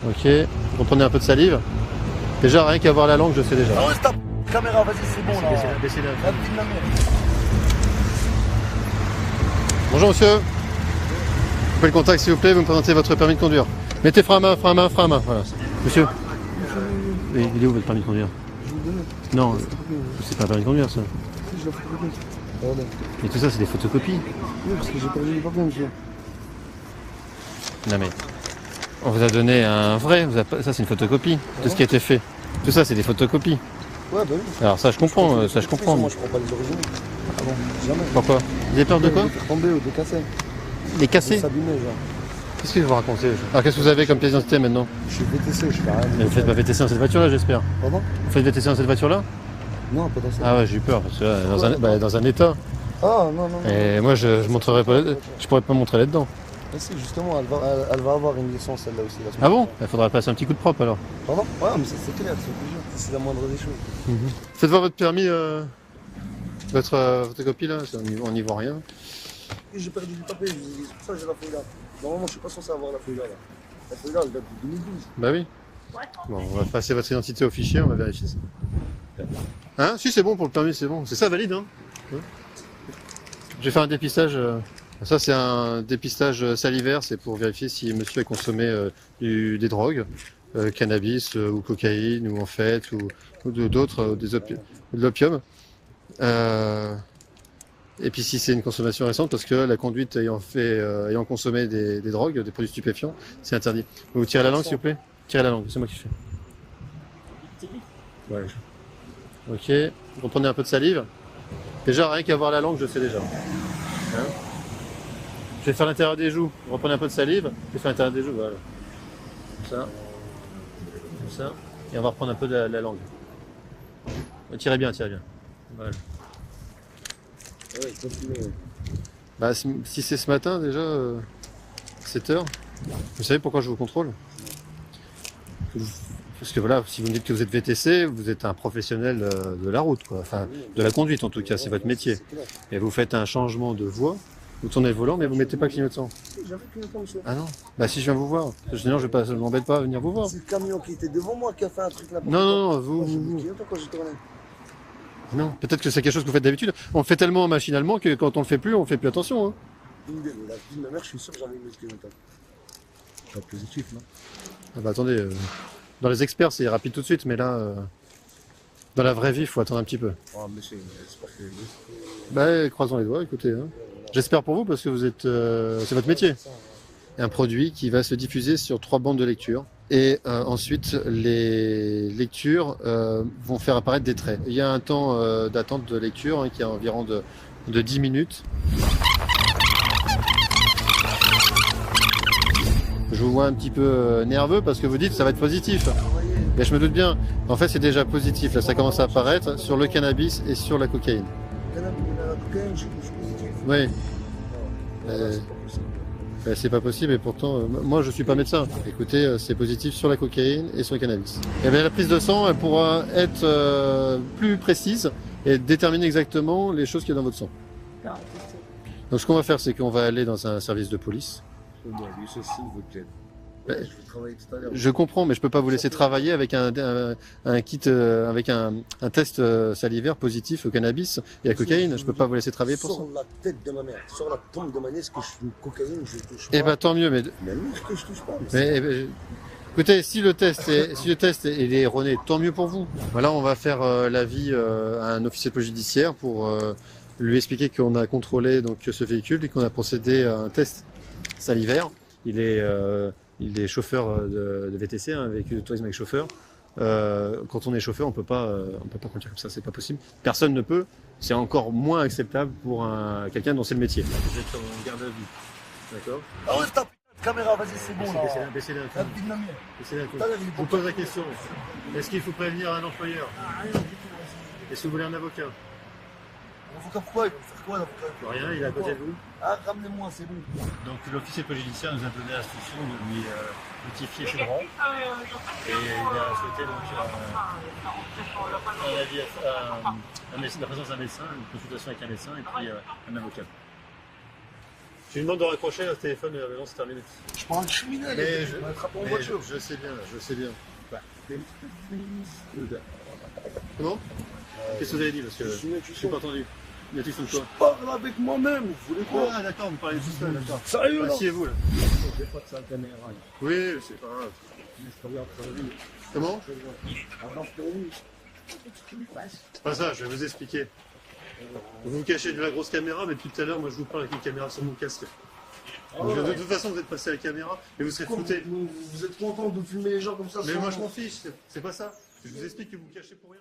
Ok, reprenez un peu de salive. Déjà, rien qu'à voir la langue, je sais déjà. Ah ouais, stop. Caméra, vas-y, c'est bon là. Baissez-la. La vie de ma mère. Bonjour monsieur. Vous pouvez le contact s'il vous plaît, vous me présentez votre permis de conduire. Mettez frein à main, frein à main, frein à main. Voilà. Monsieur. Il est où votre permis de conduire? Non, c'est pas un permis de conduire ça. Si, je l'ai photocopie. Et tout ça, c'est des photocopies. Oui, parce que j'ai perdu les papiers, monsieur. Non mais, on vous a donné un vrai, ça c'est une photocopie, tout ce qui a été fait. Tout ça c'est des photocopies. Ouais, bah oui. Alors ça je comprends, Moi, je prends pas les originaux. Ah bon, jamais. Pourquoi? Vous avez peur de quoi? De faire tomber ou de casser. Les casser? De s'abîmer, genre. Qu'est-ce que vous racontez? Alors qu'est-ce que vous avez comme pièce d'identité maintenant? Je suis VTC, je fais rien. Vous faites pas VTC dans cette voiture là j'espère? Pardon? Vous faites VTC dans cette voiture là? Non, pas dans ça. Ah ouais j'ai eu peur parce que là, dans un état. Ah non, non, non. Et moi je montrerai pas, je pourrais pas montrer là-dedans. Ah si, justement, elle va avoir une licence celle-là aussi. La semaine Ah bon? Il faudra passer un petit coup de propre alors. Pardon? Ouais, mais c'est clair, c'est la moindre des choses. Faites voir votre permis, votre photocopie là, on n'y voit rien. J'ai perdu du papier, c'est pour ça que j'ai la feuille là. Normalement, je suis pas censé avoir la feuille là. La feuille là, elle date de 2012. Bah oui. Bon, on va passer votre identité au fichier, on va vérifier ça. Hein? Si c'est bon pour le permis, c'est bon. C'est ça valide, hein? Ouais. Je vais faire un dépistage. Ça c'est un dépistage salivaire, c'est pour vérifier si monsieur a consommé des drogues, cannabis ou cocaïne ou en fait ou d'autres, de l'opium. Et puis si c'est une consommation récente, parce que la conduite ayant consommé des drogues, des produits stupéfiants, c'est interdit. Vous tirez la langue s'il vous plaît? Tirez la langue, c'est moi qui fais. Ouais. Ok, reprenez un peu de salive. Déjà, rien qu'à voir la langue, je sais déjà. Hein? Je vais faire l'intérieur des joues. Reprenez un peu de salive, je vais faire l'intérieur des joues, voilà. Comme ça. Comme ça. Et on va reprendre un peu de la langue. Tirez bien, tirez bien. Voilà. Ouais, continuez. Bah, si c'est ce matin déjà, 7h, vous savez pourquoi je vous contrôle? Parce que voilà, si vous me dites que vous êtes VTC, vous êtes un professionnel de la route, quoi. Enfin, de la conduite en tout cas, c'est votre métier. Et vous faites un changement de voie, vous tournez le volant, mais vous mettez pas clignotant. J'avais clignotant, monsieur. Ah non? Bah si je viens vous voir, sinon je ne m'embête pas à venir vous voir. C'est le camion qui était devant moi qui a fait un truc là. Non, vous. Clignotant quand j'ai tourné. Non, peut-être que c'est quelque chose que vous faites d'habitude. On le fait tellement machinalement que quand on le fait plus, on fait plus attention. Hein. La vie de ma mère, je suis sûr que j'avais mis le clignotant. Pas positif, non? Ah bah attendez, dans les experts c'est rapide tout de suite, mais là, dans la vraie vie, il faut attendre un petit peu. Oh, monsieur, j'espère que... Bah croisons les doigts, écoutez. Hein. J'espère pour vous parce que vous êtes, c'est votre métier. Un produit qui va se diffuser sur 3 bandes de lecture. Et ensuite, les lectures vont faire apparaître des traits. Il y a un temps d'attente de lecture hein, qui est environ de 10 minutes. Je vous vois un petit peu nerveux parce que vous dites que ça va être positif. Mais je me doute bien. En fait, c'est déjà positif. Là, ça commence à apparaître sur le cannabis et sur la cocaïne. La cocaïne, je suis positif. Oui. C'est pas possible et pourtant, moi je suis pas médecin. Écoutez, c'est positif sur la cocaïne et sur le cannabis. Et bien la prise de sang, elle pourra être plus précise et déterminer exactement les choses qu'il y a dans votre sang. Donc ce qu'on va faire, c'est qu'on va aller dans un service de police. Je comprends, mais je peux pas vous laisser travailler avec un kit, avec un test salivaire positif au cannabis et à la cocaïne. Je peux pas vous laisser travailler pour ça. Sur la tête de ma mère, sur la tombe de ma nièce, que je suis une cocaïne, je touche pas. Eh ben tant mieux, mais. Mais non, que je touche pas. Écoutez, si le test est erroné, tant mieux pour vous. Voilà, on va faire l'avis à un officier de police judiciaire pour lui expliquer qu'on a contrôlé donc ce véhicule et qu'on a procédé à un test salivaire. Il est chauffeur de VTC, un véhicule de tourisme avec chauffeur. Quand on est chauffeur, on peut pas conduire comme ça, c'est pas possible. Personne ne peut. C'est encore moins acceptable pour quelqu'un dont c'est le métier. Vous êtes en garde à vue, d'accord? Ah ouais, stop. Caméra, vas-y, c'est bon là. Baissez-la. La vie de ma mère. Je vous pose la question. Est-ce qu'il faut prévenir un employeur? Est-ce que vous voulez un avocat? Avocat, pourquoi? Il va faire quoi l'avocat? Rien, il est à côté de vous. Ah, ramenez-moi, c'est bon. Donc l'officier de police judiciaire nous a donné l'instruction de lui notifier chez droit. Et il a souhaité donc un avis, la présence d'un médecin, une consultation avec un médecin et puis un avocat. Tu lui demandes de raccrocher le téléphone et la maison c'est terminé. Je parle de cheminée, Mais je m'attrape en Mais voiture. je sais bien, je sais bien. Comment Qu'est-ce que vous avez dit parce que je suis pas entendu. Il y a-t-il son quoi? Parle avec moi-même, vous voulez quoi? Ah d'accord, vous parlez tout seul, d'accord. Sérieux là? Asseyez-vous là. J'ai pas de ça caméra. Oui, c'est pas grave. Je regarde sur la vie. Comment? Alors, pour lui. C'est pas ça, je vais vous expliquer. Vous vous cachez de la grosse caméra, mais depuis tout à l'heure, moi je vous parle avec une caméra sur mon casque. Donc, de toute façon, vous êtes passé à la caméra et vous serez flouté. Vous êtes content de filmer les gens comme ça? Mais sans- moi je m'en fiche, c'est pas ça. Je vous explique que vous vous cachez pour rien.